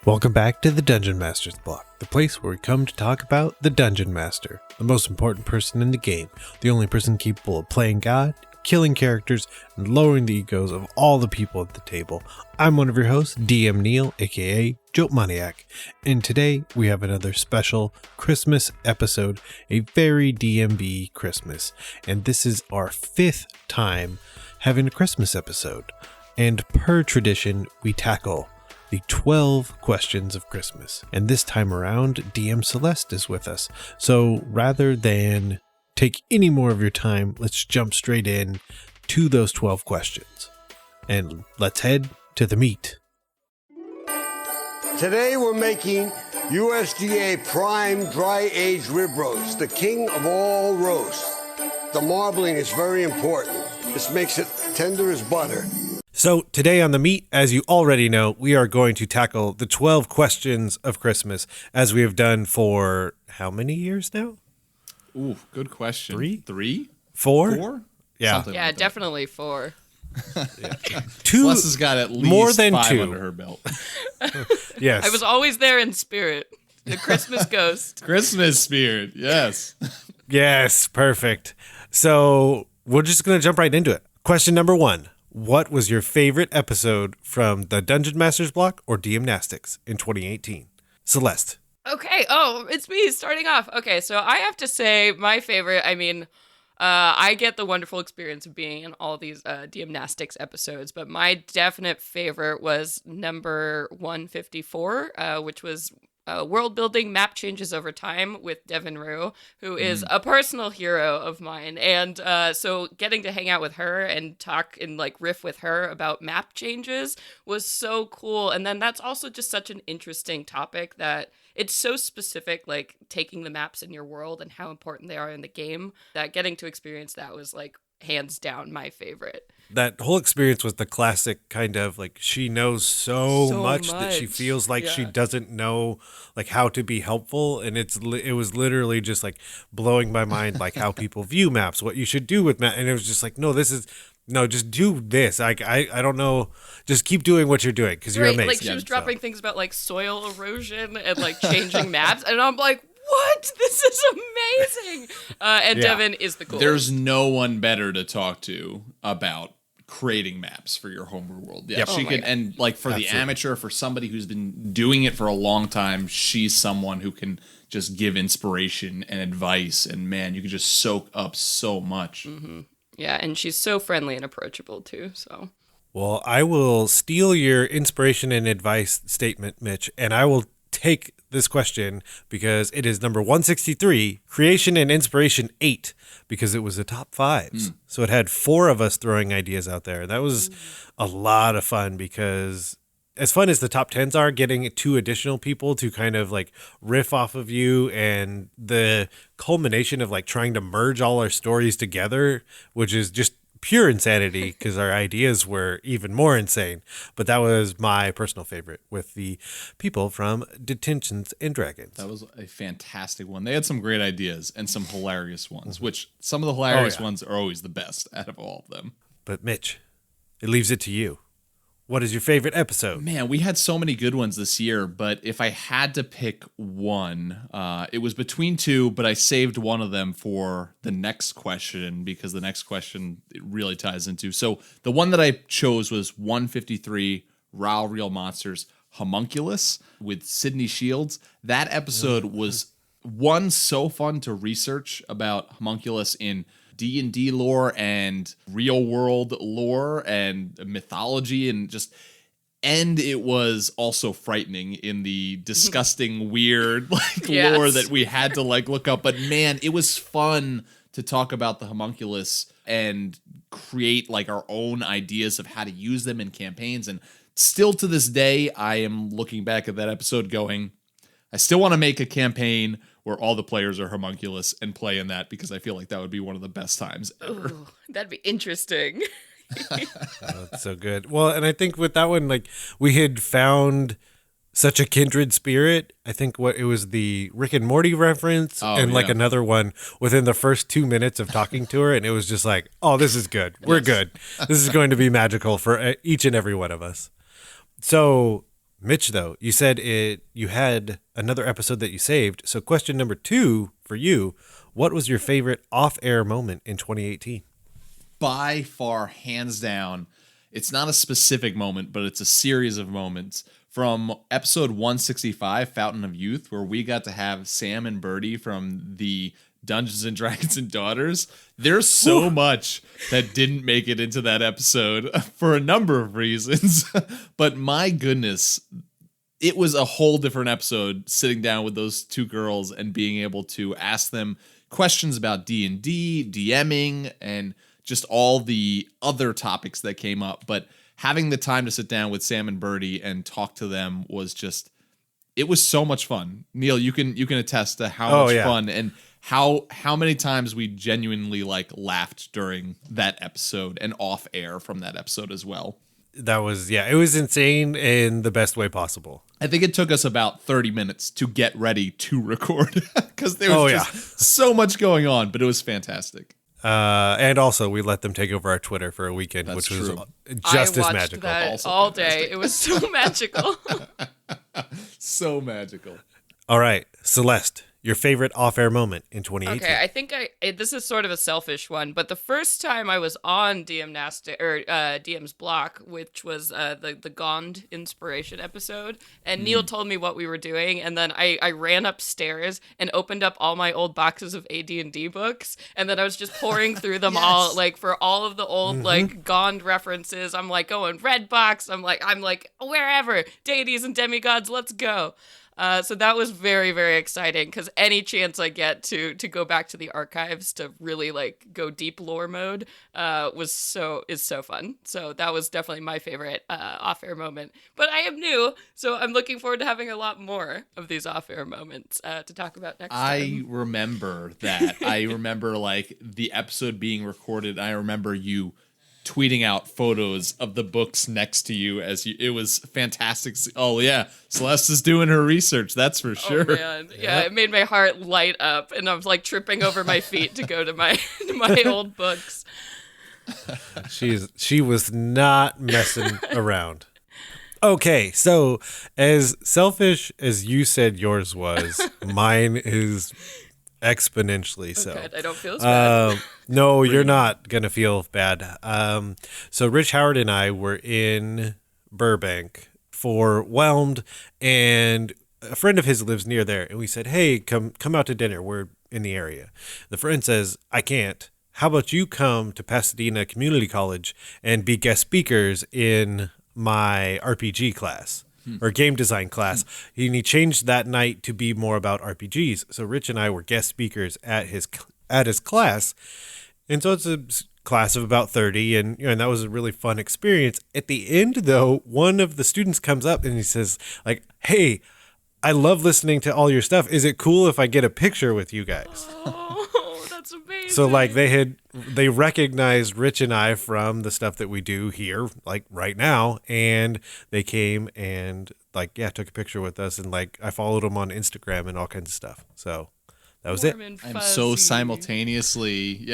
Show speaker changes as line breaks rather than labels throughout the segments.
Welcome back to the Dungeon Master's Block, the place where we come to talk about the Dungeon Master, the most important person in the game, the only person capable of playing God, killing characters, and lowering the egos of all the people at the table. I'm one of your hosts, DM Neal, aka Joke Maniac, and today we have another special Christmas episode, a very DMB Christmas, and this is our 5th time having a Christmas episode, and per tradition, we tackle the 12 questions of Christmas. And this time around, DM Celeste is with us. So rather than take any more of your time, let's jump straight in to those 12 questions. And let's head to the meat.
Today we're making USDA prime dry aged rib roast, the king of all roasts. The marbling is very important. This makes it tender as butter.
So today on the meat, as you already know, we are going to tackle the 12 questions of Christmas, as we have done for how many years now?
Ooh, good question.
Three?
4?
Four? Yeah.
Something like
definitely 4.
Yeah.
Celeste has got at least
more than
5
two
under her belt.
Yes.
I was always there in spirit. The Christmas ghost.
Christmas spirit, yes.
Yes, perfect. So we're just going to jump right into it. Question number 1. What was your favorite episode from the Dungeon Master's Block or DMnastics in 2018? Celeste.
Okay. Oh, it's me starting off. Okay, so I have to say my favorite, I get the wonderful experience of being in all these DMnastics episodes, but my definite favorite was number 154, which was world building map changes over time with Devin Rue, who is a personal hero of mine. And so getting to hang out with her and talk and like riff with her about map changes was so cool. And then that's also just such an interesting topic that it's so specific, like taking the maps in your world and how important they are in the game, that getting to experience that was like hands down my favorite.
That whole experience was the classic kind of like she knows so much that she feels like she doesn't know like how to be helpful, and it was literally just like blowing my mind like how people view maps, what you should do with maps, and it was just like just do this. I don't know, just keep doing what you're doing because you're amazing.
Like she was dropping things about like soil erosion and like changing maps, and I'm like, what? This is amazing. Devin is the coolest.
There's no one better to talk to about creating maps for your homebrew world. Yeah, she can, and like for the amateur, for somebody who's been doing it for a long time, she's someone who can just give inspiration and advice, and man, you can just soak up so much.
Mm-hmm. Yeah, and she's so friendly and approachable too, so.
Well, I will steal your inspiration and advice statement, Mitch, and I will take this question because it is number 163, creation and inspiration 8, because it was the top 5s. So it had 4 of us throwing ideas out there. That was a lot of fun because as fun as the top 10s are, getting 2 additional people to kind of like riff off of you, and the culmination of like trying to merge all our stories together, which is just pure insanity because our ideas were even more insane. But that was my personal favorite with the people from Detentions and Dragons.
That was a fantastic one. They had some great ideas and some hilarious ones, which some of the hilarious ones are always the best out of all of them.
But Mitch, it leaves it to you. What is your favorite episode?
Man, we had so many good ones this year, but if I had to pick one, it was between 2, but I saved one of them for the next question because the next question it really ties into. So the one that I chose was 153, Raw Real Monsters, Homunculus with Sydney Shields. That episode was so fun to research about Homunculus in D&D lore and real world lore and mythology, and it was also frightening in the disgusting weird lore that we had to like look up. But man, it was fun to talk about the homunculus and create like our own ideas of how to use them in campaigns. And still to this day, I am looking back at that episode going, I still want to make a campaign where all the players are homunculus and play in that because I feel like that would be one of the best times ever.
Ooh, that'd be interesting.
That's so good. Well, and I think with that one, like we had found such a kindred spirit. I think it was the Rick and Morty reference like another one within the first 2 minutes of talking to her. And it was just like, oh, this is good. We're good. This is going to be magical for each and every one of us. So Mitch, though, you said you had another episode that you saved. So question number 2 for you, what was your favorite off-air moment in 2018?
By far, hands down, it's not a specific moment, but it's a series of moments from episode 165, Fountain of Youth, where we got to have Sam and Birdie from the Dungeons and Dragons and Daughters. There's so much that didn't make it into that episode for a number of reasons. But my goodness, it was a whole different episode sitting down with those two girls and being able to ask them questions about D&D, DMing, and just all the other topics that came up. But having the time to sit down with Sam and Birdie and talk to them was just, it was so much fun. Neal, you can attest to how much fun and how many times we genuinely like laughed during that episode and off air from that episode as well.
That was, it was insane in the best way possible.
I think it took us about 30 minutes to get ready to record because there was just so much going on, but it was fantastic.
And also, we let them take over our Twitter for a weekend, which was just as magical.
That all day. It was so magical.
So magical.
All right, Celeste, your favorite off-air moment in 2018.
Okay, I think this is sort of a selfish one, but the first time I was on DM's block, which was the Gond inspiration episode, and Neal told me what we were doing, and then I ran upstairs and opened up all my old boxes of AD&D books, and then I was just pouring through them all, like for all of the old like Gond references. I'm like going red box. I'm like wherever deities and demigods, let's go. So that was very, very exciting because any chance I get to go back to the archives to really like go deep lore mode is so fun. So that was definitely my favorite off-air moment. But I am new, so I'm looking forward to having a lot more of these off-air moments to talk about next time.
I remember that. I remember like the episode being recorded. I remember you tweeting out photos of the books next to you it was fantastic. Oh yeah, Celeste is doing her research, that's for sure.
Oh man, yeah, it made my heart light up, and I was like tripping over my feet to go to my old books.
She was not messing around. Okay, so as selfish as you said yours was, mine is exponentially so.
Good. I don't feel as bad.
No, you're not gonna feel bad. So Rich Howard and I were in Burbank for Whelmed, and a friend of his lives near there, and we said, "Hey, come out to dinner. We're in the area." The friend says, "I can't. How about you come to Pasadena Community College and be guest speakers in my RPG class?" Or game design class. And he changed that night to be more about RPGs. So Rich and I were guest speakers at his class. And so it's a class of about 30, and that was a really fun experience. At the end, though, one of the students comes up and he says, like, "Hey, I love listening to all your stuff. Is it cool if I get a picture with you guys?"
Oh, that's amazing.
So like they recognized Rich and I from the stuff that we do here, like right now, and they came and like took a picture with us, and like I followed them on Instagram and all kinds of stuff. So that was it.
I'm so simultaneously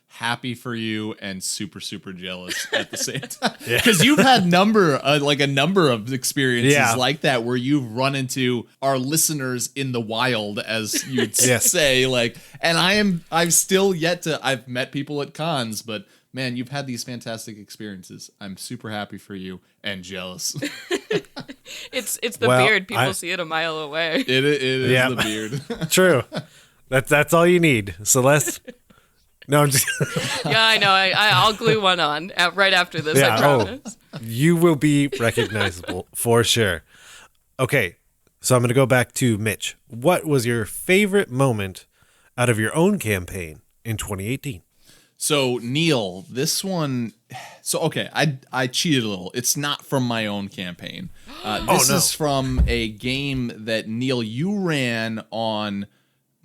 happy for you and super, super jealous at the same time. Because you've had a number of experiences like that where you've run into our listeners in the wild, as you'd say. Like, and I've met people at cons, but man, you've had these fantastic experiences. I'm super happy for you and jealous.
It's the beard. People see it a mile away.
It is the beard.
True. That's all you need, Celeste. No, I'm just
yeah, I know. I'll glue one on right after this. I promise.
You will be recognizable for sure. Okay, so I'm going to go back to Mitch. What was your favorite moment out of your own campaign in 2018?
So Neal, this one. So okay, I cheated a little. It's not from my own campaign. This is from a game that Neal you ran on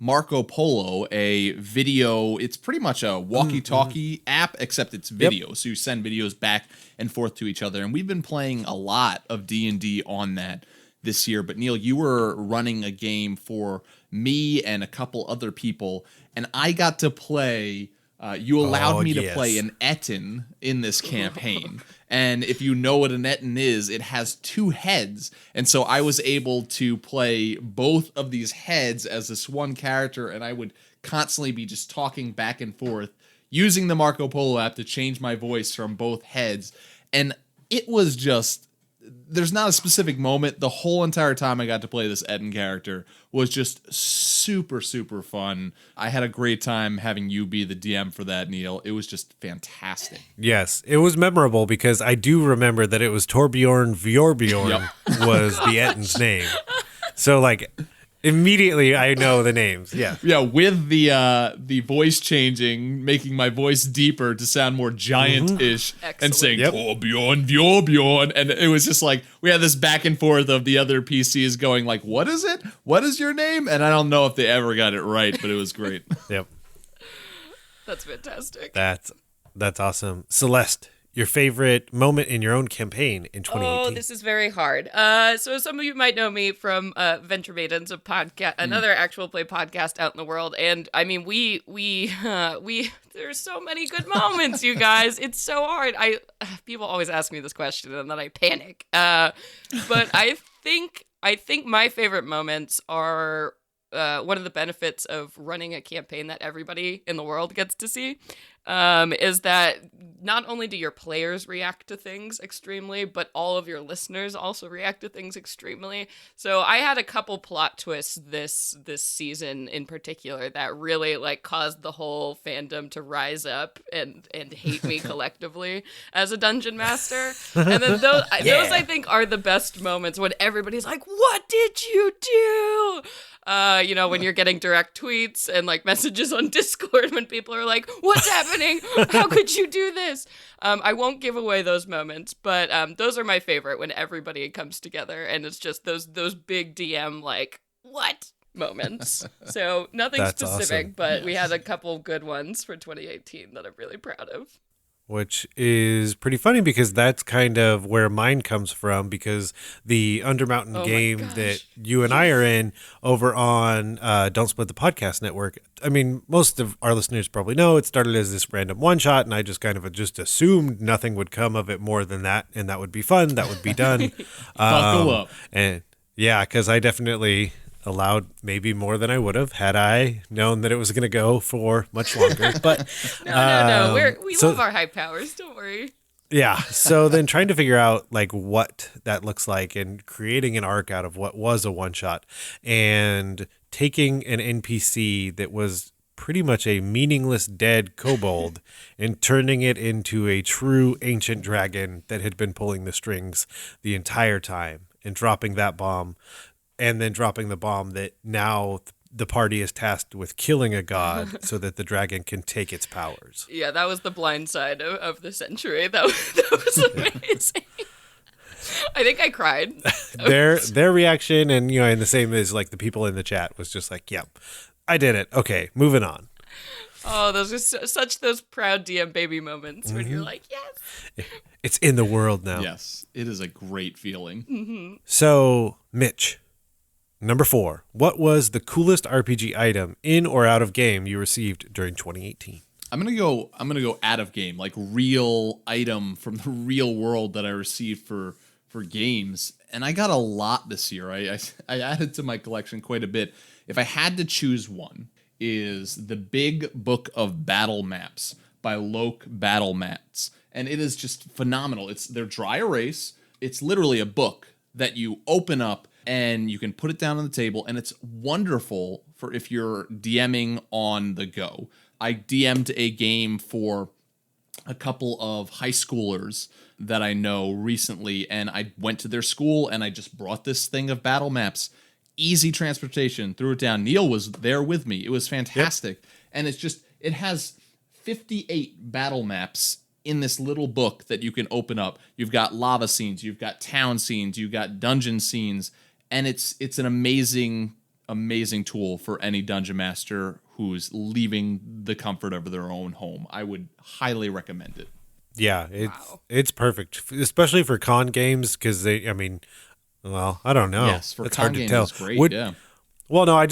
Marco Polo, a video. It's pretty much a walkie-talkie app, except it's video. Yep. So you send videos back and forth to each other. And we've been playing a lot of D&D on that this year. But Neal, you were running a game for me and a couple other people, and I got to play You allowed me to play an Etten in this campaign. And if you know what an Etten is, it has 2 heads. And so I was able to play both of these heads as this one character, and I would constantly be just talking back and forth, using the Marco Polo app to change my voice from both heads. And it was just, there's not a specific moment. The whole entire time I got to play this Etten character was just super, super fun. I had a great time having you be the DM for that, Neal. It was just fantastic.
Yes, it was memorable because I do remember that it was Torbjorn Vjorbjorn was the Etten's name. So like immediately I know the names. Yeah.
Yeah, with the voice changing, making my voice deeper to sound more giant-ish, and saying Torbjorn Vjorbjorn, and it was just like we had this back and forth of the other PCs going like, "What is it? What is your name?" And I don't know if they ever got it right, but it was great.
Yep.
That's fantastic.
That's awesome. Celeste, your favorite moment in your own campaign in 2018?
Oh, this is very hard. So some of you might know me from Venture Maidens, a podcast, another actual play podcast out in the world. And I mean, we there's so many good moments, you guys. It's so hard. People always ask me this question and then I panic. But I think my favorite moments are one of the benefits of running a campaign that everybody in the world gets to see. Is that not only do your players react to things extremely, but all of your listeners also react to things extremely. So I had a couple plot twists this season in particular that really like caused the whole fandom to rise up and hate me collectively as a dungeon master. And then those I think are the best moments when everybody's like, "What did you do?" When you're getting direct tweets and like messages on Discord when people are like, "What's happening? How could you do this?" I won't give away those moments, but those are my favorite when everybody comes together and it's just those big DM like, "What?" moments. So nothing
That's
specific,
awesome.
but we had a couple good ones for 2018 that I'm really proud of.
Which is pretty funny because that's kind of where mine comes from, because the Undermountain game that you and I are in over on Don't Split the Podcast Network. I mean, most of our listeners probably know it started as this random one shot, and I just kind of just assumed nothing would come of it more than that, and that would be fun. That would be done.
Buckle up.
And yeah, because I definitely allowed maybe more than I would have had I known that it was going to go for much longer. But
no. We love our high powers. Don't worry.
Yeah. So then trying to figure out like what that looks like and creating an arc out of what was a one shot and taking an NPC that was pretty much a meaningless dead kobold and turning it into a true ancient dragon that had been pulling the strings the entire time and dropping that bomb. And then dropping the bomb that now the party is tasked with killing a god so that the dragon can take its powers.
Yeah, that was the blind side of the century. That was amazing. I think I cried.
Their
reaction and the same as like the people in the chat was just like, "Yep, I did it. Okay, moving on."
Oh, those are such those proud DM baby moments when you're like, "Yes,
it's in the world now."
Yes, it is a great feeling.
Mm-hmm.
So, Mitch, number 4, what was the coolest RPG item in or out of game you received during 2018?
I'm gonna go out of game, like real item from the real world that I received for games, and I got a lot this year. I added to my collection quite a bit. If I had to choose one, is the Big Book of Battle Maps by Loke Battle Mats, and it is just phenomenal. They're dry erase. It's literally a book that you open up and you can put it down on the table, and it's wonderful for if you're DMing on the go. I DM'd a game for a couple of high schoolers that I know recently, and I went to their school and I just brought this thing of battle maps. Easy transportation, threw it down. Neal was there with me. It was fantastic. Yep. And it has 58 battle maps in this little book that you can open up. You've got lava scenes, you've got town scenes, you've got dungeon scenes, and it's an amazing tool for any dungeon master who's leaving the comfort of their own home. I would highly recommend it.
Yeah, it's perfect, especially for con games, because I don't know.
Yes, for
it's
con
hard to
games
tell.
it's great.
Well, no, I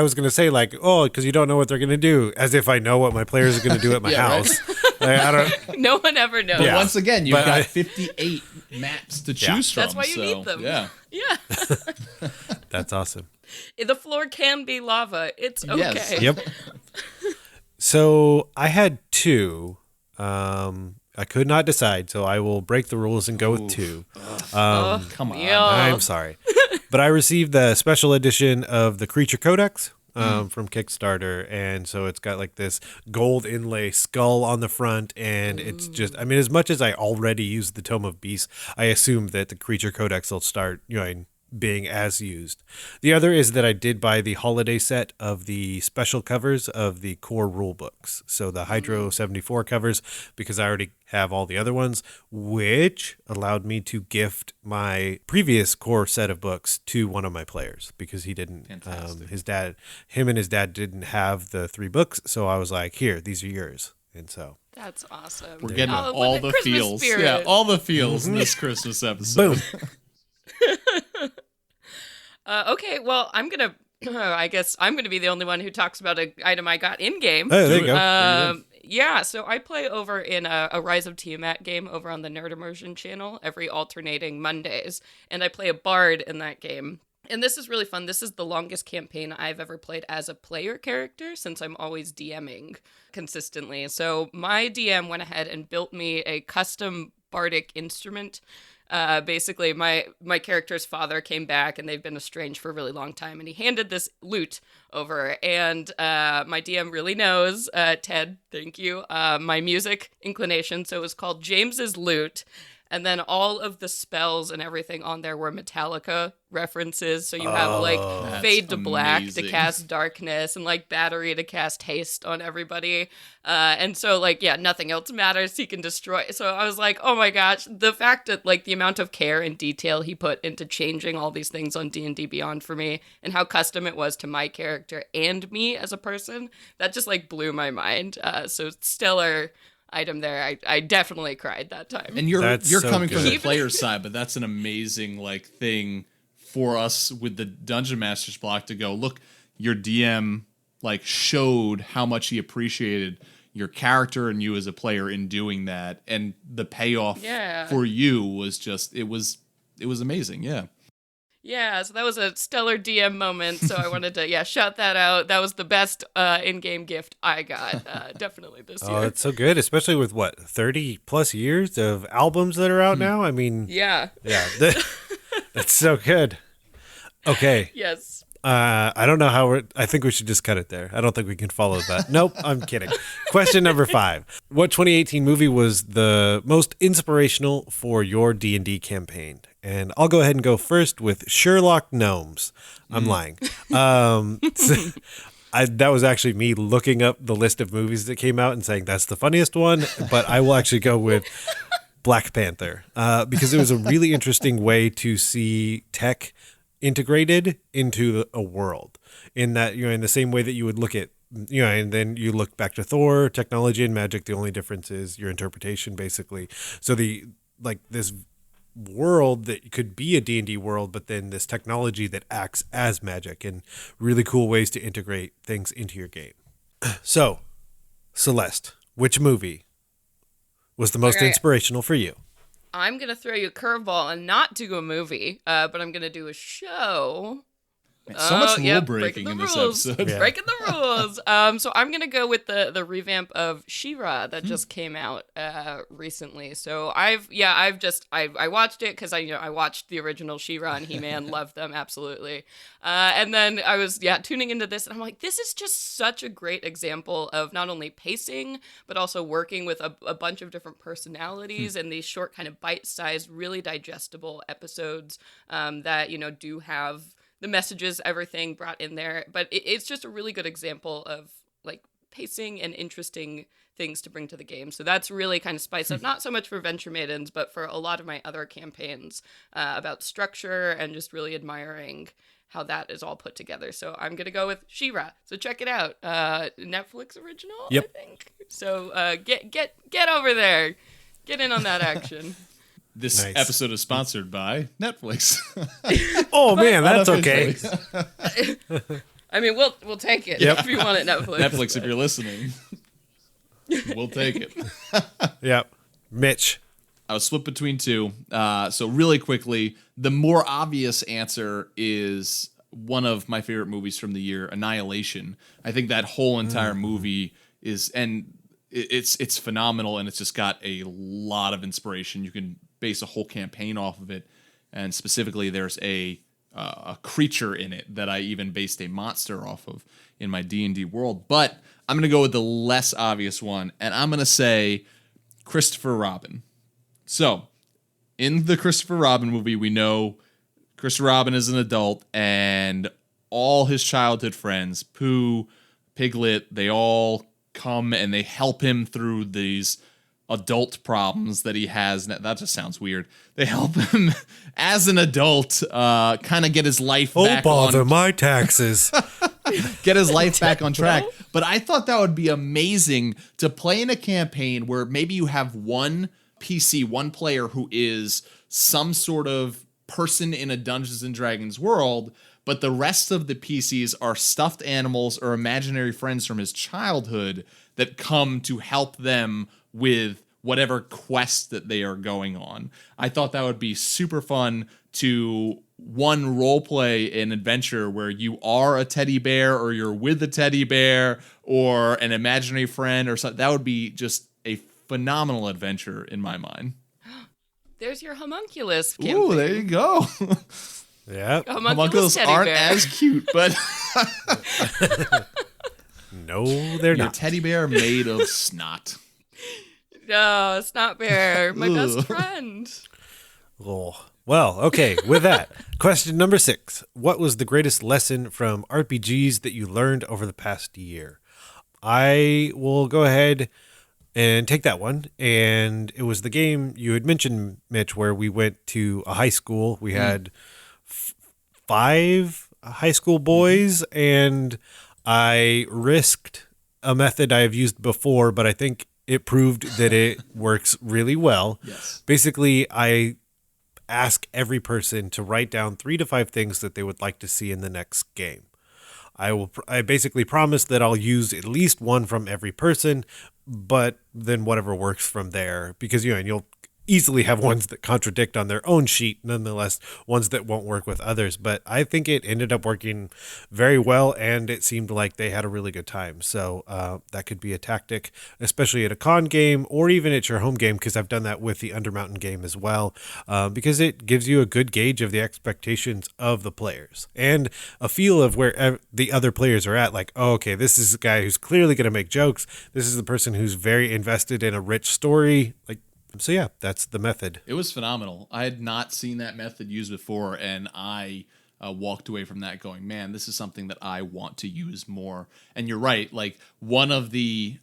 was going to say like, oh, because you don't know what they're going to do, as if I know what my players are going to do at my
Yeah, right.
house. I don't.
No one ever knows.
But
Yeah.
once again, you've
But
got
I-
58 maps to choose from.
That's why you need them.
Yeah.
Yeah.
That's awesome.
The floor can be lava. It's okay.
Yes.
Yep. So I had two. I could not decide, so I will break the rules and go with two.
Come on.
Neal.
I'm sorry. But I received the special edition of the Creature Codex from Kickstarter. And so it's got like this gold inlay skull on the front. And it's just, I mean, as much as I already used the Tome of Beasts, I assume that the Creature Codex will start, being as used. The other is that I did buy the holiday set of the special covers of the core rule books. So the Hydro 74 covers, because I already have all the other ones, which allowed me to gift my previous core set of books to one of my players because he didn't, him and his dad didn't have the 3 books. So I was like, here, these are yours. And so
That's awesome.
We're getting
Oh,
all
with
the
Christmas
feels.
spirit.
Yeah, all the feels in this Christmas episode.
boom.
Okay, well, I guess I'm gonna be the only one who talks about an item I got in game.
Oh, there you go.
Yeah, so I play over in a Rise of Tiamat game over on the Nerd Immersion channel every alternating Mondays, and I play a bard in that game. And this is really fun. This is the longest campaign I've ever played as a player character since I'm always DMing consistently. So my DM went ahead and built me a custom bardic instrument. Basically, my character's father came back, and they've been estranged for a really long time, and he handed this lute over, and my DM really knows, Ted, thank you, my music inclination, so it was called James's Lute, and then all of the spells and everything on there were Metallica references, so you have, like, Fade to Black to cast Darkness, and, like, Battery to cast Haste on everybody, and so, like, yeah, nothing else matters, he can destroy, so I was like, oh my gosh, the fact that, like, the amount of care and detail he put into changing all these things on D&D Beyond for me, and how custom it was to my character and me as a person, that just, like, blew my mind, so stellar item there. I definitely cried that time.
And you're
so
coming from the
good.
player side, but that's an amazing like thing for us with the Dungeon Masters block to go, look, your DM like showed how much he appreciated your character and you as a player in doing that, and the payoff for you was just it was amazing.
Yeah, so that was a stellar DM moment, so I wanted to, shout that out. That was the best in-game gift I got, definitely this year.
Oh, it's so good, especially with, 30 plus years of albums that are out now? I mean,
Yeah.
That's so good. Okay.
Yes.
I don't know how I think we should just cut it there. I don't think we can follow that. Nope, I'm kidding. Question number 5. What 2018 movie was the most inspirational for your D&D campaign? And I'll go ahead and go first with Sherlock Gnomes. I'm lying. That was actually me looking up the list of movies that came out and saying that's the funniest one, but I will actually go with Black Panther because it was a really interesting way to see tech integrated into a world in that, in the same way that you would look at, and then you look back to Thor, technology and magic. The only difference is your interpretation, basically. So this world that could be a D&D world, but then this technology that acts as magic and really cool ways to integrate things into your game. So, Celeste, which movie was the most
Okay.
inspirational for you?
I'm going to throw you a curveball and not do a movie, but I'm going to do a show.
So much rule
Yep,
breaking in this
rules.
episode.
Yeah.
Breaking the rules. So I'm gonna go with the revamp of She-Ra that just came out recently. So I watched it because I watched the original She-Ra and He-Man, loved them absolutely. And then I was tuning into this and I'm like, this is just such a great example of not only pacing but also working with a bunch of different personalities and these short kind of bite-sized, really digestible episodes that do have the messages, everything brought in there. But it's just a really good example of like pacing and interesting things to bring to the game. So that's really kind of spiced up, not so much for Venture Maidens, but for a lot of my other campaigns about structure and just really admiring how that is all put together. So I'm going to go with She-Ra. So check it out. Netflix original,
Yep.
I think. So get over there. Get in on that action.
This
Nice.
episode is sponsored by Netflix.
Oh man, that's okay.
I mean, we'll take it
Yep.
if you want it, Netflix.
Netflix, if you're listening, we'll take it.
Yep. Mitch.
I was split between two. So really quickly, the more obvious answer is one of my favorite movies from the year, Annihilation. I think that whole entire movie it's phenomenal, and it's just got a lot of inspiration. You can base a whole campaign off of it, and specifically, there's a creature in it that I even based a monster off of in my D&D world. But I'm gonna go with the less obvious one, and I'm gonna say Christopher Robin. So, in the Christopher Robin movie, we know Christopher Robin is an adult, and all his childhood friends, Pooh, Piglet, they all come and they help him through these adult problems that he has. That just sounds weird. They help him as an adult kind of get his life back on
my taxes.
get his life back on track. But I thought that would be amazing to play in a campaign where maybe you have one PC, one player who is some sort of person in a Dungeons and Dragons world, but the rest of the PCs are stuffed animals or imaginary friends from his childhood that come to help them with whatever quest that they are going on. I thought that would be super fun to one role play an adventure where you are a teddy bear or you're with a teddy bear or an imaginary friend or something. That would be just a phenomenal adventure in my mind.
There's your homunculus campaign.
Ooh, there you go.
Yep.
Homunculus
teddy
aren't
bear.
as cute, but
No, they're
your
not.
teddy bear made of snot.
No, it's not bear. My best
Ugh.
friend.
Oh. Well, okay, with that, question number 6. What was the greatest lesson from RPGs that you learned over the past year? I will go ahead and take that one. And it was the game you had mentioned, Mitch, where we went to a high school. We had 5 high school boys, and I risked a method I have used before, but I think it proved that it works really well.
Yes.
Basically, I ask every person to write down 3 to 5 things that they would like to see in the next game. I basically promise that I'll use at least one from every person, but then whatever works from there, because and you'll easily have ones that contradict on their own sheet, nonetheless, ones that won't work with others. But I think it ended up working very well, and it seemed like they had a really good time. So that could be a tactic, especially at a con game or even at your home game, because I've done that with the Undermountain game as well, because it gives you a good gauge of the expectations of the players and a feel of where the other players are at. Like, oh, okay, this is a guy who's clearly going to make jokes. This is the person who's very invested in a rich story. So yeah, that's the method.
It was phenomenal. I had not seen that method used before, and I walked away from that going, man, this is something that I want to use more. And you're right. Like one of the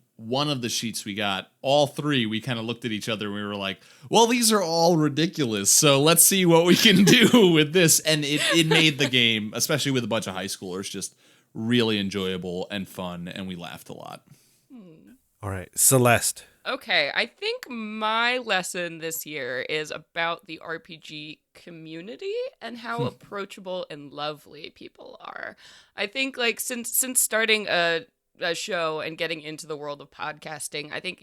sheets we got, all 3, we kind of looked at each other and we were like, well, these are all ridiculous. So let's see what we can do with this. And it made the game, especially with a bunch of high schoolers, just really enjoyable and fun. And we laughed a lot.
All right, Celeste.
Okay, I think my lesson this year is about the RPG community and how approachable and lovely people are. I think since starting a show and getting into the world of podcasting, I think,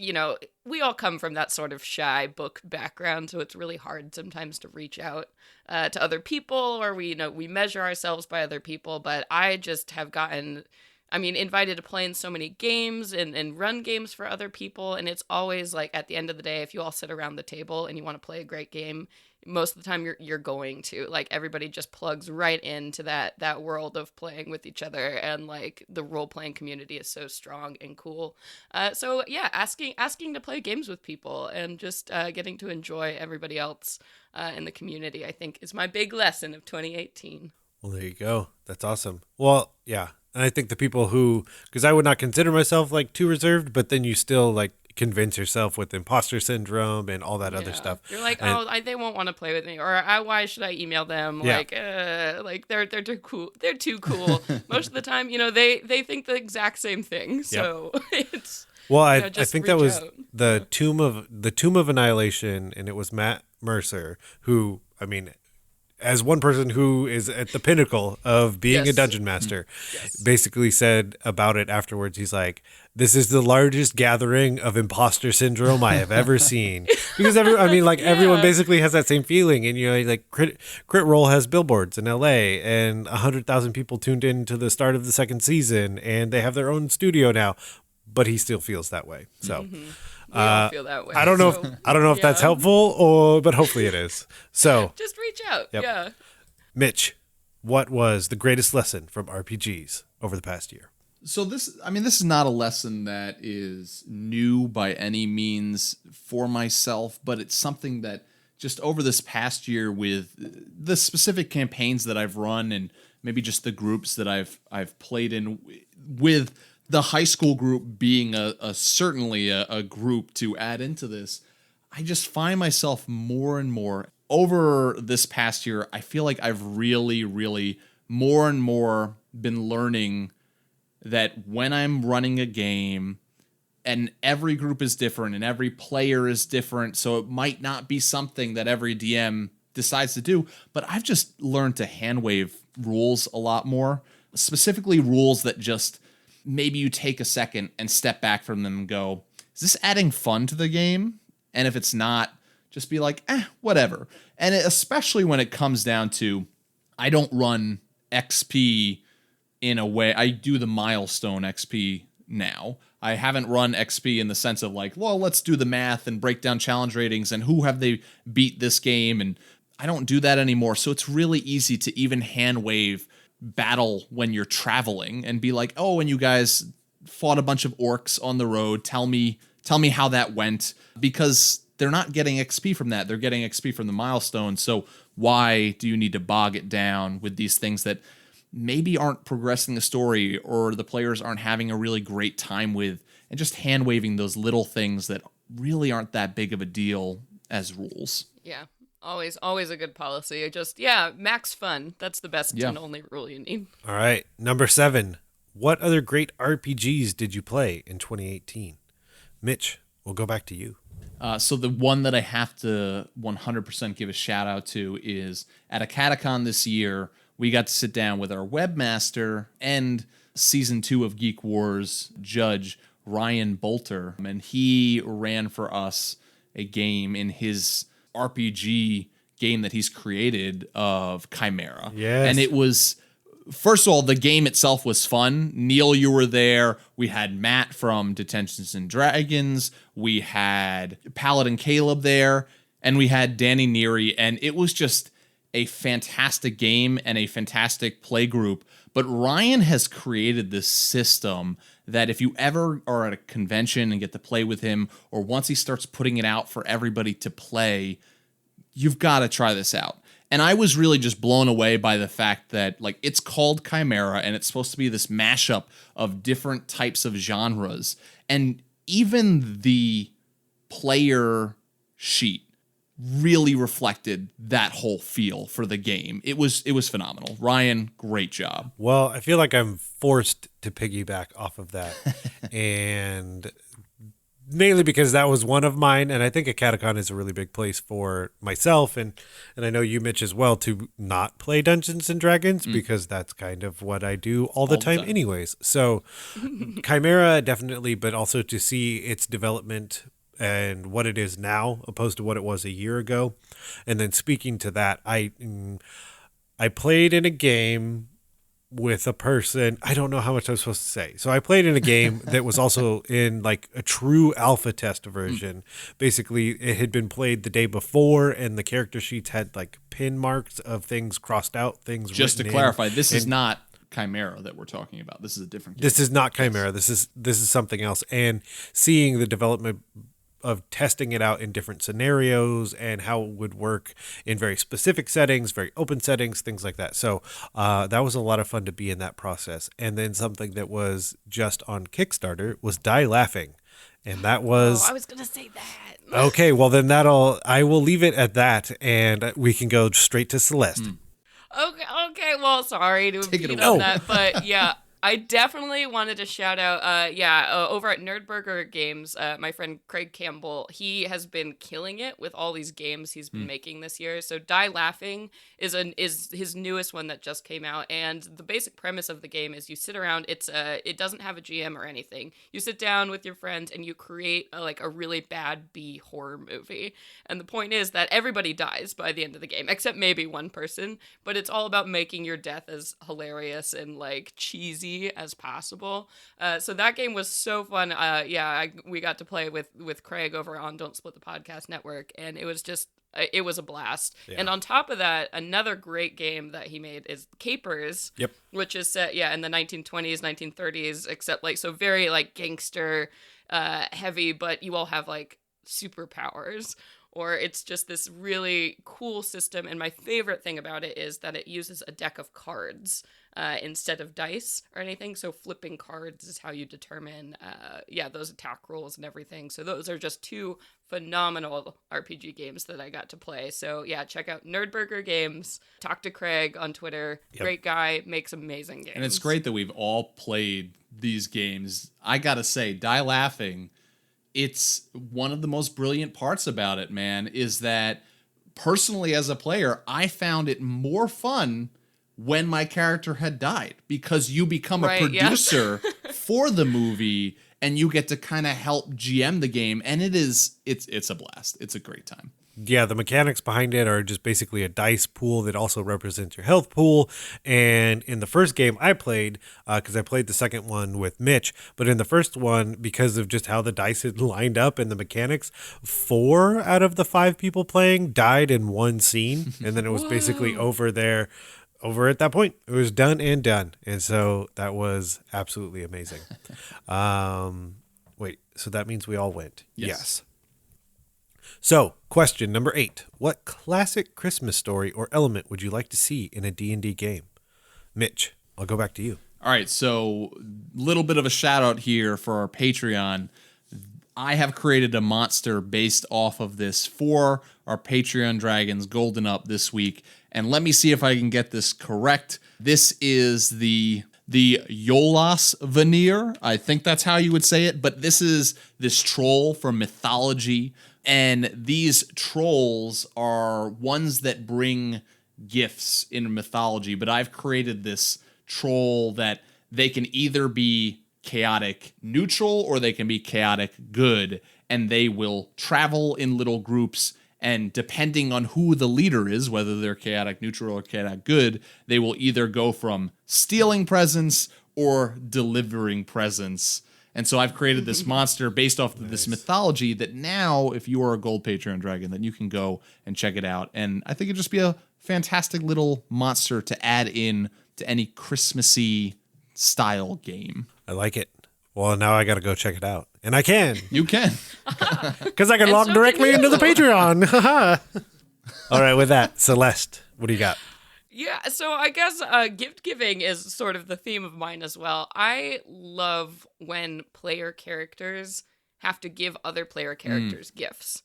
we all come from that sort of shy book background, so it's really hard sometimes to reach out to other people, or we measure ourselves by other people, but I just have gotten invited to play in so many games and run games for other people. And it's always like, at the end of the day, if you all sit around the table and you want to play a great game, most of the time you're going to, everybody just plugs right into that world of playing with each other. And the role-playing community is so strong and cool. So yeah, asking to play games with people and just getting to enjoy everybody else in the community, I think, is my big lesson of 2018.
Well, there you go. That's awesome. Well, yeah. And I think the people because I would not consider myself too reserved, but then you still convince yourself with imposter syndrome and all that other stuff.
You're like, they won't want to play with me, or why should I email them?
Yeah.
They're too cool. They're too cool. Most of the time, they think the exact same thing. So it's.
Well, I think that was
out.
the Tomb of Annihilation, and it was Matt Mercer, who, I mean, as one person who is at the pinnacle of being a
Yes.
dungeon master,
Yes.
basically said about it afterwards, he's like, "This is the largest gathering of imposter syndrome I have ever seen." Because everyone basically has that same feeling, and like Crit Role has billboards in LA, and 100,000 people tuned in to the start of the second season, and they have their own studio now, but he still feels that way. So.
We all feel that way.
I don't know.
So,
I don't know if that's helpful, but hopefully it is. So,
just reach out.
Yep.
Yeah.
Mitch, what was the greatest lesson from RPGs over the past year?
So this is not a lesson that is new by any means for myself, but it's something that just over this past year with the specific campaigns that I've run and maybe just the groups that I've played in, with the high school group being certainly a group to add into this, I just find myself more and more over this past year. I feel like I've really, really more and more been learning that when I'm running a game, and every group is different and every player is different, so it might not be something that every DM decides to do, but I've just learned to hand wave rules a lot more, specifically rules that just maybe you take a second and step back from them and go, is this adding fun to the game? And if it's not, just be like, whatever. And especially when it comes down to, I don't run XP in a way, I do the milestone XP now. I haven't run XP in the sense of like, well, let's do the math and break down challenge ratings and who have they beat this game. And I don't do that anymore. So it's really easy to even hand wave battle when you're traveling and be like, oh, and you guys fought a bunch of orcs on the road. Tell me how that went, because they're not getting XP from that. They're getting XP from the milestone. So why do you need to bog it down with these things that maybe aren't progressing the story or the players aren't having a really great time with, and just hand waving those little things that really aren't that big of a deal as rules.
Yeah. Always a good policy. Just, max fun. That's the best and only rule you need.
All right. Number 7. What other great RPGs did you play in 2018? Mitch, we'll go back to you.
So the one that I have to 100% give a shout out to is at a Catacon this year, we got to sit down with our webmaster and season 2 of Geek Wars judge, Ryan Bolter. And he ran for us a game in his RPG game that he's created of Chimera.
Yes.
And it was, first of all, the game itself was fun. Neal, you were there. We had Matt from Detentions and Dragons. We had Powell and Caleb there. And we had Danny Neary. And it was just a fantastic game and a fantastic play group. But Ryan has created this system that if you ever are at a convention and get to play with him, or once he starts putting it out for everybody to play, you've got to try this out. And I was really just blown away by the fact that, like, it's called Chimera and it's supposed to be this mashup of different types of genres. And even the player sheet really reflected that whole feel for the game. It was phenomenal. Ryan, great job.
Well, I feel like I'm forced to piggyback off of that. And mainly because that was one of mine, and I think a Catacon is a really big place for myself, and I know you, Mitch, as well, to not play Dungeons and Dragons, because that's kind of what I do all the time anyways. So Chimera, definitely, but also to see its development and what it is now opposed to what it was a year ago. And then speaking to that, I played in a game with a person, I don't know how much I'm supposed to say. So I played in a game that was also in like a true alpha test version. Basically, it had been played the day before, and the character sheets had like pin marks of things crossed out, things
just to
written
clarify,
in.
this is not Chimera that we're talking about. This is a different game.
This is not Chimera. This is something else. And seeing the development of testing it out in different scenarios and how it would work in very specific settings, very open settings, things like that. So that was a lot of fun to be in that process. And then something that was just on Kickstarter was Die Laughing. And that was...
Oh, I was going to say that.
Okay, well then I will leave it at that, and we can go straight to Celeste.
Okay. Well, sorry to
Take it
beat
away.
on that, but yeah, I definitely wanted to shout out, over at Nerdburger Games, my friend Craig Campbell, he has been killing it with all these games he's been making this year. So Die Laughing is his newest one that just came out, and the basic premise of the game is you sit around. It doesn't have a GM or anything. You sit down with your friends and you create a really bad B horror movie. And the point is that everybody dies by the end of the game, except maybe one person. But it's all about making your death as hilarious and cheesy as possible. So that game was so fun. We got to play with Craig over on Don't Split the Podcast Network, and it was a blast. Yeah. And on top of that, another great game that he made is Capers, which is set in the 1920s, 1930s, except very gangster heavy, but you all have superpowers. Or it's just this really cool system. And my favorite thing about it is that it uses a deck of cards instead of dice or anything. So flipping cards is how you determine, those attack rolls and everything. So those are just two phenomenal RPG games that I got to play. So yeah, check out Nerdburger Games. Talk to Craig on Twitter. Yep. Great guy, makes amazing games.
And it's great that we've all played these games. I gotta say, Die Laughing, it's one of the most brilliant parts about it, man, is that personally as a player, I found it more fun when my character had died, because you become a producer for the movie and you get to kind of help GM the game. And it's a blast. It's a great time.
Yeah, the mechanics behind it are just basically a dice pool that also represents your health pool. And in the first game I played, because I played the second one with Mitch, but in the first one, because of just how the dice had lined up and the mechanics, 4 out of the 5 people playing died in one scene. And then it was basically over at that point. It was done and done. And so that was absolutely amazing. Wait, so that means we all went. Yes. So, question number 8. What classic Christmas story or element would you like to see in a D&D game? Mitch, I'll go back to you.
All right, so little bit of a shout out here for our Patreon. I have created a monster based off of this for our Patreon Dragons Golden Up this week. And let me see if I can get this correct. This is the Yolas Veneer. I think that's how you would say it. But this is this troll from mythology. And these trolls are ones that bring gifts in mythology. But I've created this troll that they can either be chaotic neutral or they can be chaotic good. And they will travel in little groups. And depending on who the leader is, whether they're chaotic neutral or chaotic good, they will either go from stealing presents or delivering presents. And so I've created this monster based off of this mythology that now, if you are a gold Patreon dragon, then you can go and check it out. And I think it'd just be a fantastic little monster to add in to any Christmassy style game.
I like it. Well, now I got to go check it out. And I can.
You can.
Because I can log directly into the Patreon. All right, with that, Celeste, what do you got?
Yeah, so I guess gift giving is sort of the theme of mine as well. I love when player characters have to give other player characters gifts.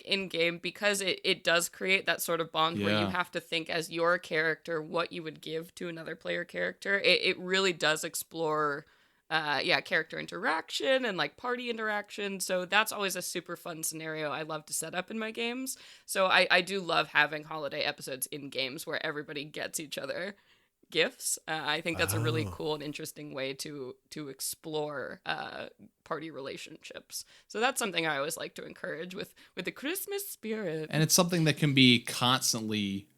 In game, because it does create that sort of bond where you have to think as your character what you would give to another player character. It really does explore character interaction and party interaction. So that's always a super fun scenario I love to set up in my games. So I do love having holiday episodes in games where everybody gets each other gifts. I think that's a really cool and interesting way to explore party relationships. So that's something I always like to encourage with the Christmas spirit.
And it's something that can be constantly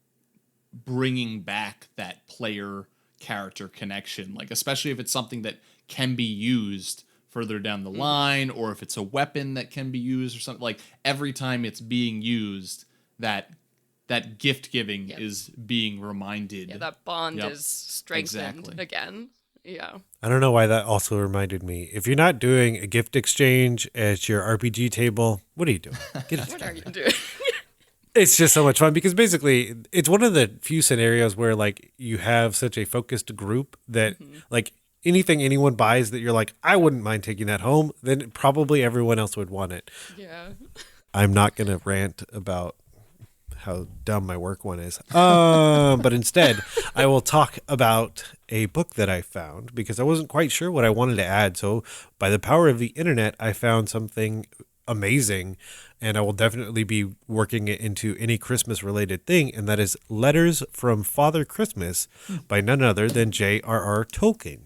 bringing back that player character connection, especially if it's something that can be used further down the line, or if it's a weapon that can be used or something. Every time it's being used, that gift giving is being reminded.
Yeah, that bond is strengthened again. Yeah.
I don't know why that also reminded me. If you're not doing a gift exchange at your RPG table, what are you doing? Get it
What are you doing?
It's just so much fun because basically it's one of the few scenarios where you have such a focused group that anything anyone buys that you're I wouldn't mind taking that home, then probably everyone else would want it.
Yeah.
I'm not going to rant about how dumb my work one is. But instead, I will talk about a book that I found because I wasn't quite sure what I wanted to add. So by the power of the internet, I found something amazing, and I will definitely be working it into any Christmas related thing. And that is Letters from Father Christmas by none other than J.R.R. Tolkien.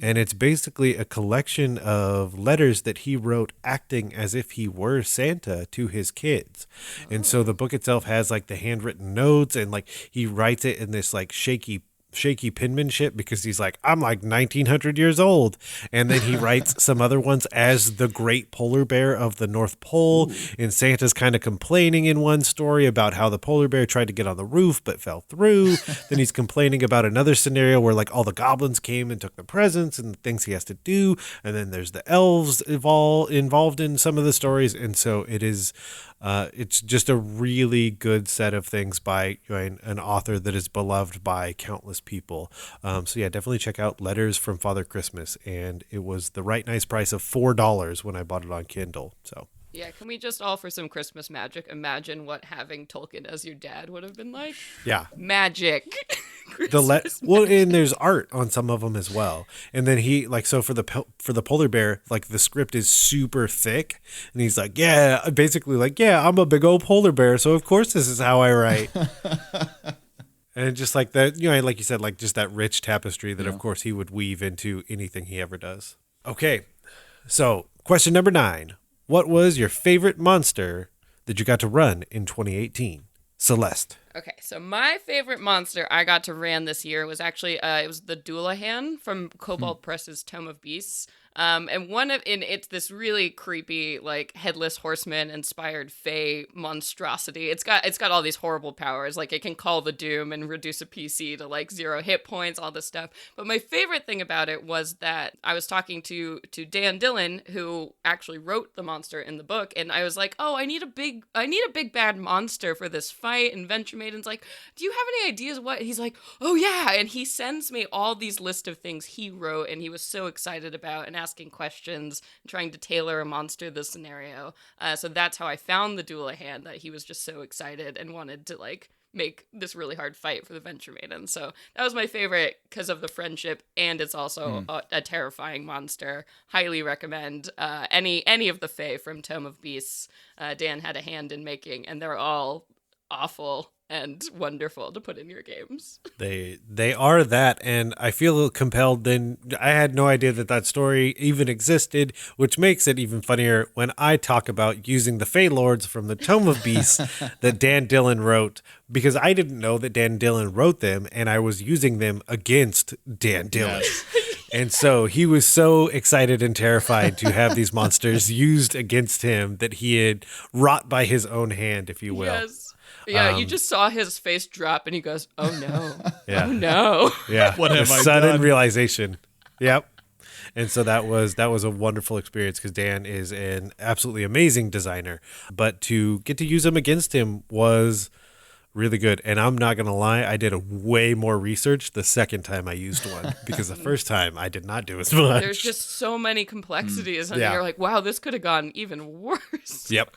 And it's basically a collection of letters that he wrote acting as if he were Santa to his kids. And so the book itself has like the handwritten notes, and like he writes it in this like shaky penmanship because he's like, I'm like 1900 years old. And then he writes some other ones as the great polar bear of the North Pole. Ooh. And Santa's kind of complaining in one story about how the polar bear tried to get on the roof but fell through. Then he's complaining about another scenario where like all the goblins came and took the presents and the things he has to do. And then there's the elves involved in some of the stories. And so it is it's just a really good set of things by an author that is beloved by countless people. So yeah, definitely check out Letters from Father Christmas. And it was the right nice price of $4 when I bought it on Kindle. So
yeah, can we just all, for some Christmas magic, imagine what having Tolkien as your dad would have been like?
Yeah,
magic.
Well, and there's art on some of them as well. And then he like, so for the polar bear, like the script is super thick, and he's like, yeah, basically like, yeah, I'm a big old polar bear, so of course this is how I write. And just like that, like you said, like just that rich tapestry that of course he would weave into anything he ever does. Okay, so question number 9. What was your favorite monster that you got to run in 2018? Celeste.
Okay, so my favorite monster I got to ran this year was actually it was the Doulahan from Cobalt Press's Tome of Beasts. And it's this really creepy, like headless horseman inspired Fey monstrosity. It's got all these horrible powers, like it can call the doom and reduce a PC to like 0 hit points, all this stuff. But my favorite thing about it was that I was talking to Dan Dillon, who actually wrote the monster in the book, and I was like, oh, I need a big bad monster for this fight. And Venture Maiden's like, do you have any ideas what? He's like, oh yeah, and he sends me all these list of things he wrote, and he was so excited about and asking questions and trying to tailor a monster to the scenario. So that's how I found the Doulahan, that he was just so excited and wanted to like make this really hard fight for the Venture Maiden. So that was my favorite because of the friendship, and it's also a terrifying monster. Highly recommend any of the Fae from Tome of Beasts. Dan had a hand in making, and they're all awful and wonderful to put in your games.
They are that, and I feel compelled. Then I had no idea that story even existed, which makes it even funnier when I talk about using the Fey Lords from the Tome of Beasts that Dan Dillon wrote, because I didn't know that Dan Dillon wrote them, and I was using them against Dan Dillon. Yes. And so he was so excited and terrified to have these monsters used against him that he had wrought by his own hand, if you will.
Yes. Yeah, you just saw his face drop, and he goes, "Oh no,
yeah.
Oh no,
yeah."
What have I done?
Sudden realization. Yep. And so that was a wonderful experience because Dan is an absolutely amazing designer, but to get to use him against him was really good. And I'm not gonna lie, I did a way more research the second time I used one because the first time I did not do as much.
There's just so many complexities, and you're like, wow, this could have gone even worse.
Yep.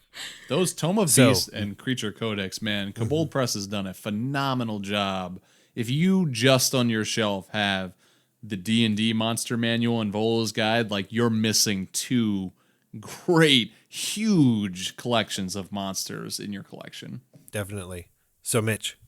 Those Tome of Beasts and Creature Codex, man, Cobalt Press has done a phenomenal job. If you just on your shelf have the D&D Monster Manual and Vola's Guide, like you're missing 2 great, huge collections of monsters in your collection.
Definitely. So, Mitch,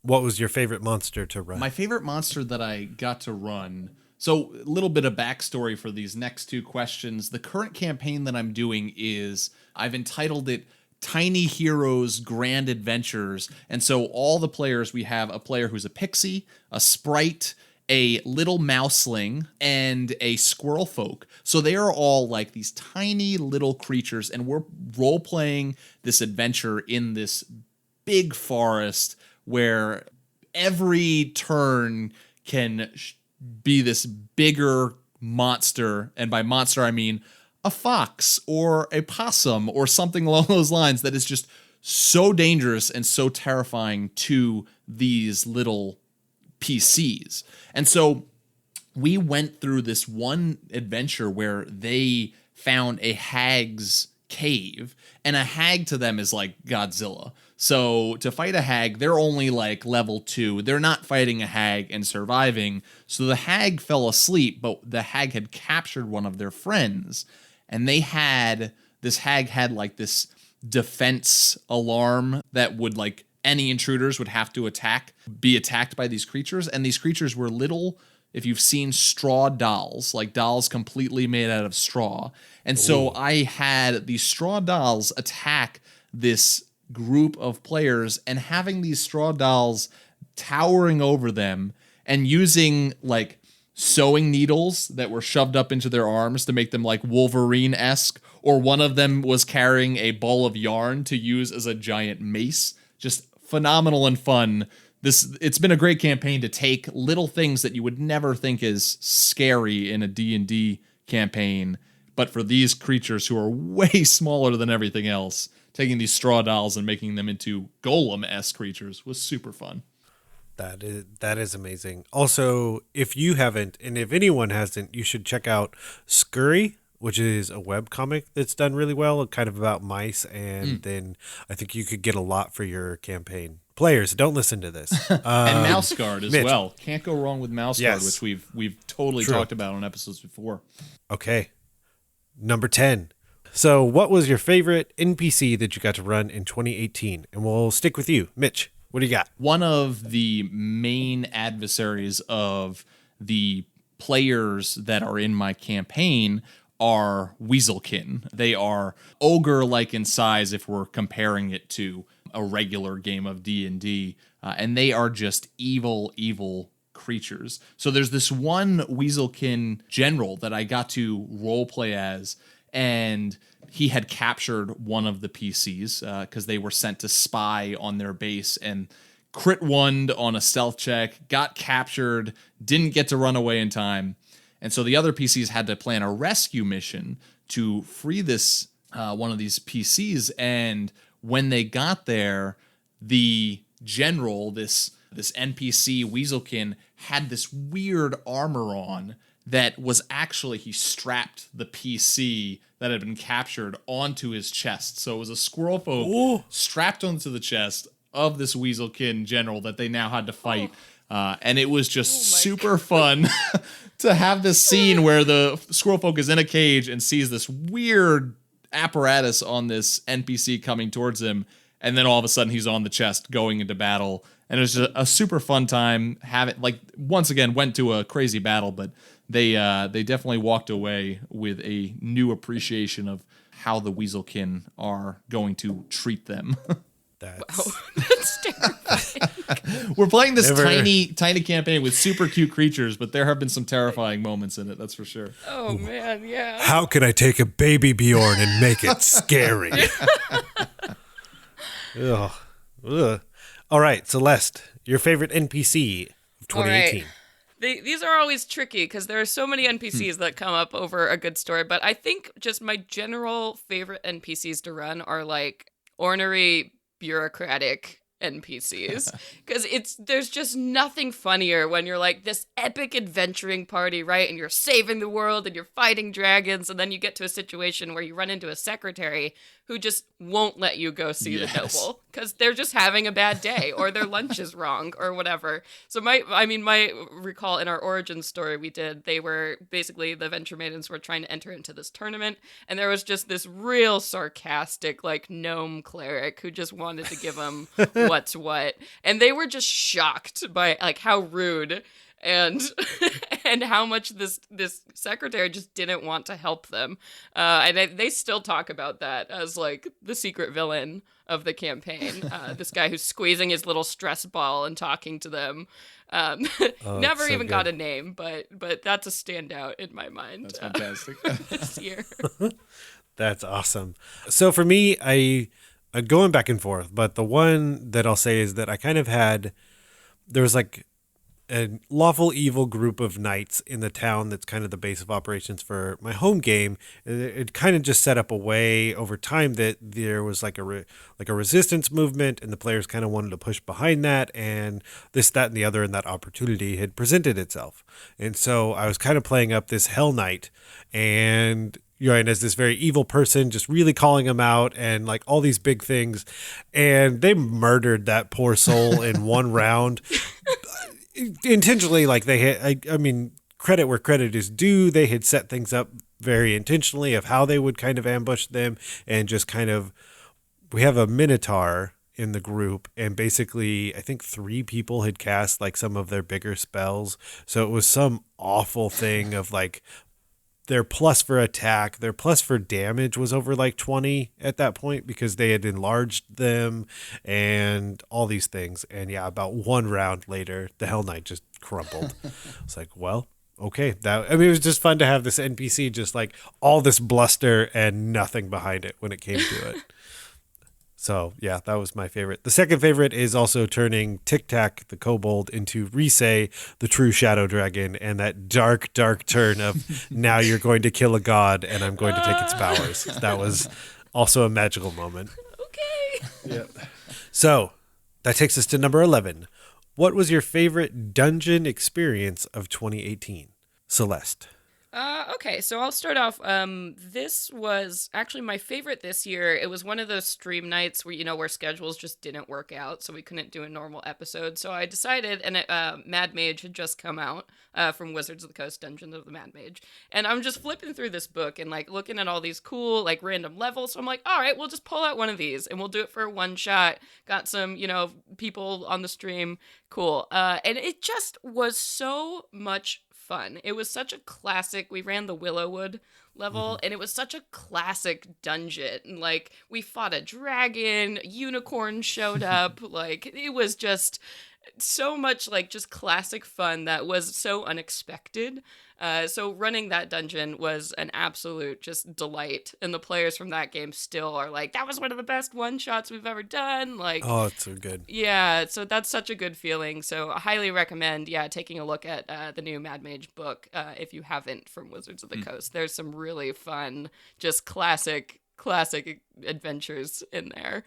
what was your favorite monster to run?
My favorite monster that I got to run. So, a little bit of backstory for these next 2 questions. The current campaign that I'm doing is, I've entitled it Tiny Heroes Grand Adventures. And so all the players, we have a player who's a pixie, a sprite, a little mouseling, and a squirrel folk. So they are all like these tiny little creatures, and we're role-playing this adventure in this big forest where every turn can be this bigger monster. And by monster, I mean a fox or a possum or something along those lines that is just so dangerous and so terrifying to these little PCs. And so we went through this one adventure where they found a hag's cave, and a hag to them is like Godzilla. So to fight a hag, they're only like level 2. They're not fighting a hag and surviving. So the hag fell asleep, but the hag had captured one of their friends, and this hag had like this defense alarm that would like any intruders would have to be attacked by these creatures. And these creatures were little, if you've seen straw dolls, like dolls completely made out of straw. And so I had these straw dolls attack this group of players, and having these straw dolls towering over them and using like sewing needles that were shoved up into their arms to make them like Wolverine-esque, or one of them was carrying a ball of yarn to use as a giant mace. Just phenomenal and fun. It's been a great campaign to take little things that you would never think is scary in a D&D campaign, but for these creatures who are way smaller than everything else, taking these straw dolls and making them into golem-esque creatures was super fun.
That is amazing. Also, if you haven't, and if anyone hasn't, you should check out Scurry, which is a webcomic that's done really well, kind of about mice, and then I think you could get a lot for your campaign. Players, don't listen to this.
And Mouse Guard as
Mitch.
well. Can't go wrong with Mouse Guard, which we've totally talked about on episodes before.
Okay. Number 10. So what was your favorite NPC that you got to run in 2018? And we'll stick with you. Mitch, what do you got?
One of the main adversaries of the players that are in my campaign are Weaselkin. They are ogre-like in size if we're comparing it to a regular game of D&D, and they are just evil creatures. So there's this one Weaselkin general that I got to roleplay as, and he had captured one of the PCs because they were sent to spy on their base and crit one on a stealth check, got captured, didn't get to run away in time. And so the other PCs had to plan a rescue mission to free this one of these PCs. And when they got there, the general, this NPC Weaselkin, had this weird armor on that was actually, he strapped the PC that had been captured onto his chest. So it was a squirrel folk strapped onto the chest of this Weaselkin general that they now had to fight. And it was just super fun to have this scene where the squirrel folk is in a cage and sees this weird apparatus on this NPC coming towards him. And then all of a sudden he's on the chest going into battle. And it was just a super fun time. Once again, went to a crazy battle, but they definitely walked away with a new appreciation of how the Weaselkin are going to treat them.
That's terrifying.
We're playing this tiny campaign with super cute creatures, but there have been some terrifying moments in it, that's for sure.
Oh, man, yeah.
How can I take a baby Bjorn and make it scary? Ugh. Ugh. All right, Celeste, your favorite NPC of 2018.
These are always tricky because there are so many NPCs that come up over a good story, but I think just my general favorite NPCs to run are like ornery, bureaucratic NPCs, because there's just nothing funnier when you're like this epic adventuring party, right? And you're saving the world and you're fighting dragons, and then you get to a situation where you run into a secretary who just won't let you go see the noble because they're just having a bad day or their lunch is wrong or whatever. So my recall in our origin story they were basically, the Venture Maidens were trying to enter into this tournament, and there was just this real sarcastic like gnome cleric who just wanted to give them what's what, and they were just shocked by like how rude and how much this secretary just didn't want to help them, and they still talk about that as like the secret villain of the campaign. This guy who's squeezing his little stress ball and talking to them. Never even got a name, but that's a standout in my mind.
That's fantastic.
This year.
That's awesome. So for me, I going back and forth, but the one that I'll say is that I kind of there was like a lawful evil group of knights in the town that's kind of the base of operations for my home game. It kind of just set up a way over time that there was like a resistance movement, and the players kind of wanted to push behind that, and this, that, and the other, and that opportunity had presented itself. And so I was kind of playing up this Hell Knight, and and as this very evil person, just really calling him out and like all these big things. And they murdered that poor soul in one round. Intentionally, like they had, I mean, credit where credit is due. They had set things up very intentionally of how they would kind of ambush them and just kind of, we have a Minotaur in the group, and basically I think 3 people had cast like some of their bigger spells. So it was some awful thing of like their plus for attack, their plus for damage was over like 20 at that point because they had enlarged them and all these things. And yeah, about 1 round later, the Hell Knight just crumpled. It's like, well, okay. It was just fun to have this NPC just like all this bluster and nothing behind it when it came to it. So yeah, that was my favorite. The second favorite is also turning Tic Tac, the kobold, into Risei, the true shadow dragon, and that dark, dark turn of now you're going to kill a god and I'm going to take its powers. That was also a magical moment.
Okay.
Yep. So that takes us to number 11. What was your favorite dungeon experience of 2018? Celeste.
Okay, so I'll start off. This was actually my favorite this year. It was one of those stream nights where, where schedules just didn't work out, so we couldn't do a normal episode. So I decided, and Mad Mage had just come out from Wizards of the Coast, Dungeons of the Mad Mage. And I'm just flipping through this book and, like, looking at all these cool, like, random levels. So I'm like, all right, we'll just pull out one of these, and we'll do it for a one shot. Got some, people on the stream. Cool. And it just was so much fun. It was such a classic. We ran the Willowwood level, and it was such a classic dungeon. Like, we fought a dragon, unicorn showed up. Like, it was just so much like just classic fun that was so unexpected. So running that dungeon was an absolute just delight, and the players from that game still are like, that was one of the best one shots we've ever done. Like,
oh, it's so good.
Yeah, so that's such a good feeling. So I highly recommend, taking a look at the new Mad Mage book if you haven't, from Wizards of the Coast. There's some really fun, just classic adventures in there.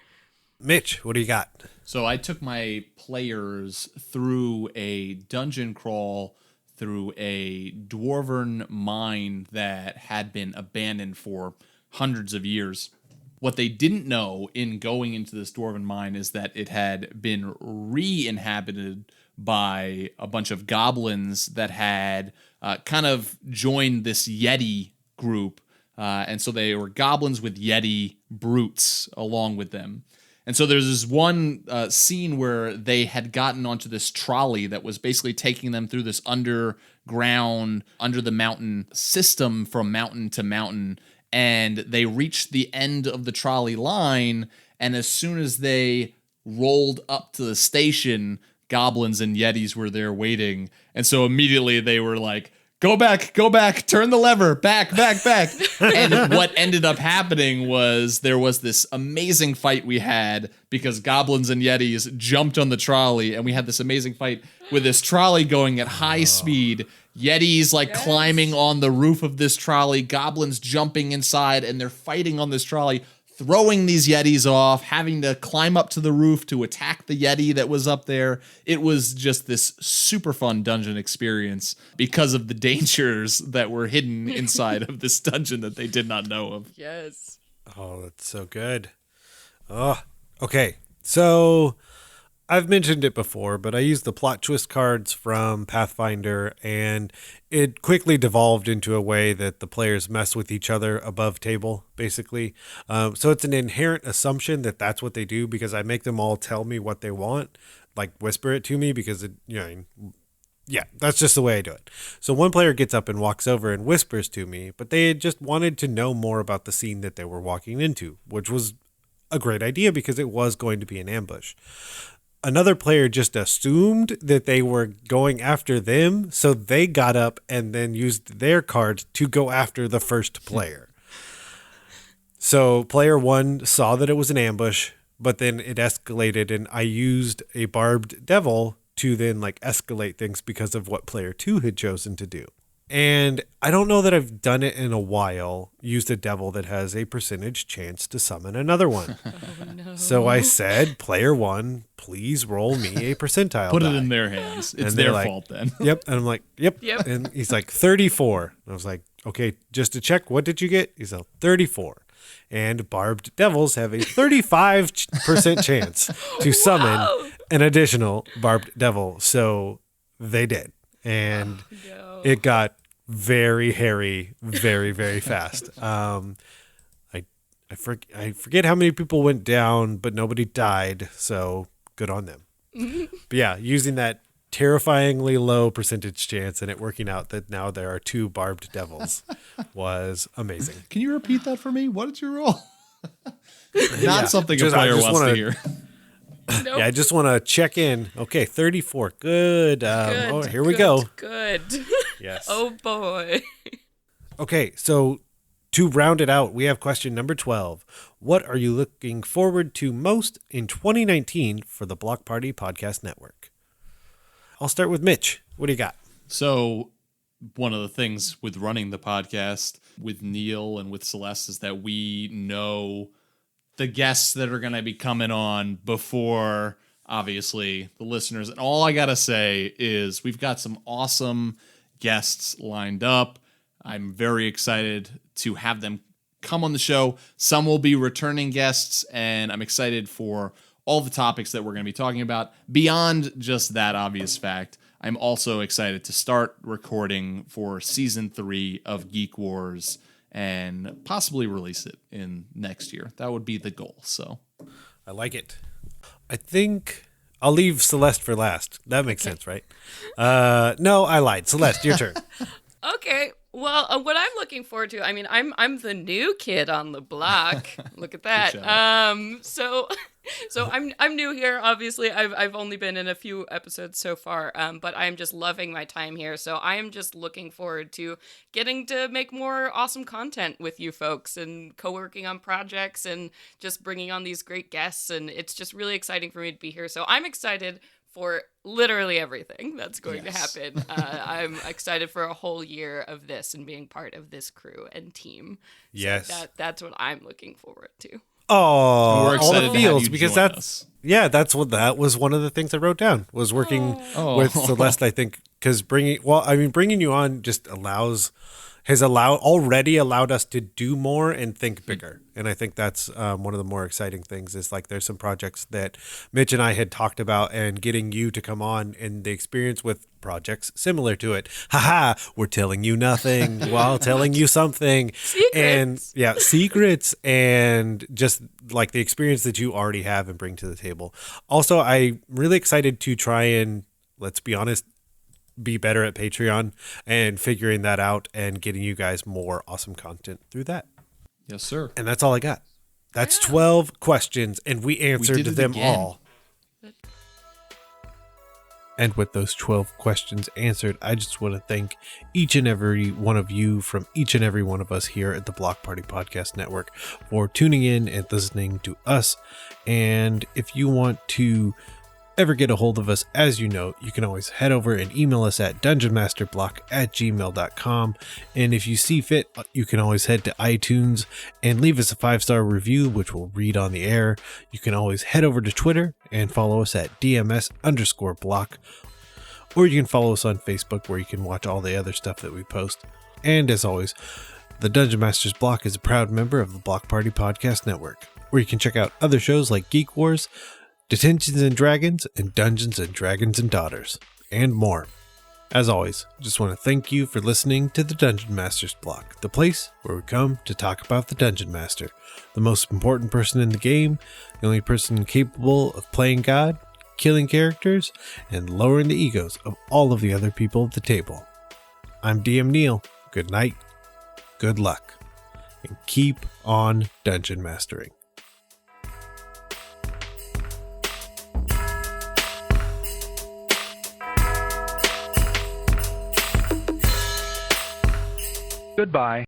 Mitch, what do you got?
So I took my players through a dungeon crawl through a dwarven mine that had been abandoned for hundreds of years. What they didn't know in going into this dwarven mine is that it had been re-inhabited by a bunch of goblins that had kind of joined this Yeti group. And so they were goblins with Yeti brutes along with them. And so there's this one scene where they had gotten onto this trolley that was basically taking them through this underground, under the mountain system from mountain to mountain. And they reached the end of the trolley line. And as soon as they rolled up to the station, goblins and Yetis were there waiting. And so immediately they were like, go back, turn the lever, back. And what ended up happening was there was this amazing fight we had because goblins and Yetis jumped on the trolley, and we had this amazing fight with this trolley going at high speed. Yetis climbing on the roof of this trolley, goblins jumping inside, and they're fighting on this trolley, throwing these Yetis off, having to climb up to the roof to attack the Yeti that was up there. It was just this super fun dungeon experience because of the dangers that were hidden inside of this dungeon that they did not know of.
Yes.
Oh, that's so good. Oh, okay. So I've mentioned it before, but I used the plot twist cards from Pathfinder, and it quickly devolved into a way that the players mess with each other above table, basically. So it's an inherent assumption that that's what they do because I make them all tell me what they want, like whisper it to me because, that's just the way I do it. So one player gets up and walks over and whispers to me, but they had just wanted to know more about the scene that they were walking into, which was a great idea because it was going to be an ambush. Another player just assumed that they were going after them, so they got up and then used their card to go after the first player. So player one saw that it was an ambush, but then it escalated, and I used a barbed devil to then escalate things because of what player two had chosen to do. And I don't know that I've done it in a while, used a devil that has a percentage chance to summon another one.
Oh, no.
So I said, player one, please roll me a percentile
Put
die.
it in their hands. It's
And they're
their
like,
fault then.
Yep. And I'm like, yep.
Yep.
And he's like, 34. And I was like, okay, just to check, what did you get? He's like, 34. And barbed devils have a 35% chance to summon an additional barbed devil. So they did. And it got very hairy, very, very fast. I forget how many people went down, but nobody died. So good on them. But yeah, using that terrifyingly low percentage chance and it working out that now there are 2 barbed devils was amazing.
Can you repeat that for me? What did you roll? Not something a
I
player
just
wants
wanna-
to hear.
Nope.
Yeah, I just want to check in. Okay, 34. Good.
Good,
Here we go.
Good.
Yes.
Oh boy.
Okay, so to round it out, we have question number 12. What are you looking forward to most in 2019 for the Block Party Podcast Network? I'll start with Mitch. What do you got?
So one of the things with running the podcast with Neal and with Celeste is that we know the guests that are going to be coming on before, obviously, the listeners. And all I got to say is we've got some awesome guests lined up. I'm very excited to have them come on the show. Some will be returning guests, and I'm excited for all the topics that we're going to be talking about. Beyond just that obvious fact, I'm also excited to start recording for season 3 of Geek Wars and possibly release it in next year. That would be the goal. So
I like it. I think I'll leave Celeste for last. That makes sense, right? No, I lied. Celeste, your turn.
Okay. Well, what I'm looking forward to, I mean, I'm the new kid on the block. Look at that. So I'm new here. Obviously, I've only been in a few episodes so far, but I'm just loving my time here. So I am just looking forward to getting to make more awesome content with you folks and co-working on projects and just bringing on these great guests. And it's just really exciting for me to be here. So I'm excited for literally everything that's going to happen. I'm excited for a whole year of this and being part of this crew and team. So
Yes.
that's what I'm looking forward to.
Oh,
we're excited
all
to
the
have
feels
you
because
join
that's
us.
that's what that was one of the things I wrote down was working with Celeste. I think because bringing you on just has already allowed us to do more and think bigger. And I think that's one of the more exciting things is like there's some projects that Mitch and I had talked about and getting you to come on and the experience with projects similar to it. Haha, we're telling you nothing while telling you something.
Secrets.
And secrets and just like the experience that you already have and bring to the table. Also, I'm really excited to try and, let's be honest, be better at Patreon and figuring that out and getting you guys more awesome content through that.
Yes, sir.
And that's all I got. That's 12 questions and we answered
did it
them
again.
all. And with those 12 questions answered, I just want to thank each and every one of you from each and every one of us here at the Block Party Podcast Network for tuning in and listening to us. And if you want to ever get a hold of us, as you know, you can always head over and email us at dungeonmasterblock@gmail.com. And if you see fit, you can always head to iTunes and leave us a 5-star review, which we'll read on the air. You can always head over to Twitter and follow us at DMS_block. Or you can follow us on Facebook where you can watch all the other stuff that we post. And as always, the Dungeon Masters Block is a proud member of the Block Party Podcast Network, where you can check out other shows like Geek Wars, Detentions and Dragons, and Dungeons and Dragons and Daughters, and more. As always, just want to thank you for listening to the Dungeon Masters Block, the place where we come to talk about the Dungeon Master, the most important person in the game, the only person capable of playing God, killing characters, and lowering the egos of all of the other people at the table. I'm DM Neal. Good night, good luck, and keep on dungeon mastering.
Goodbye.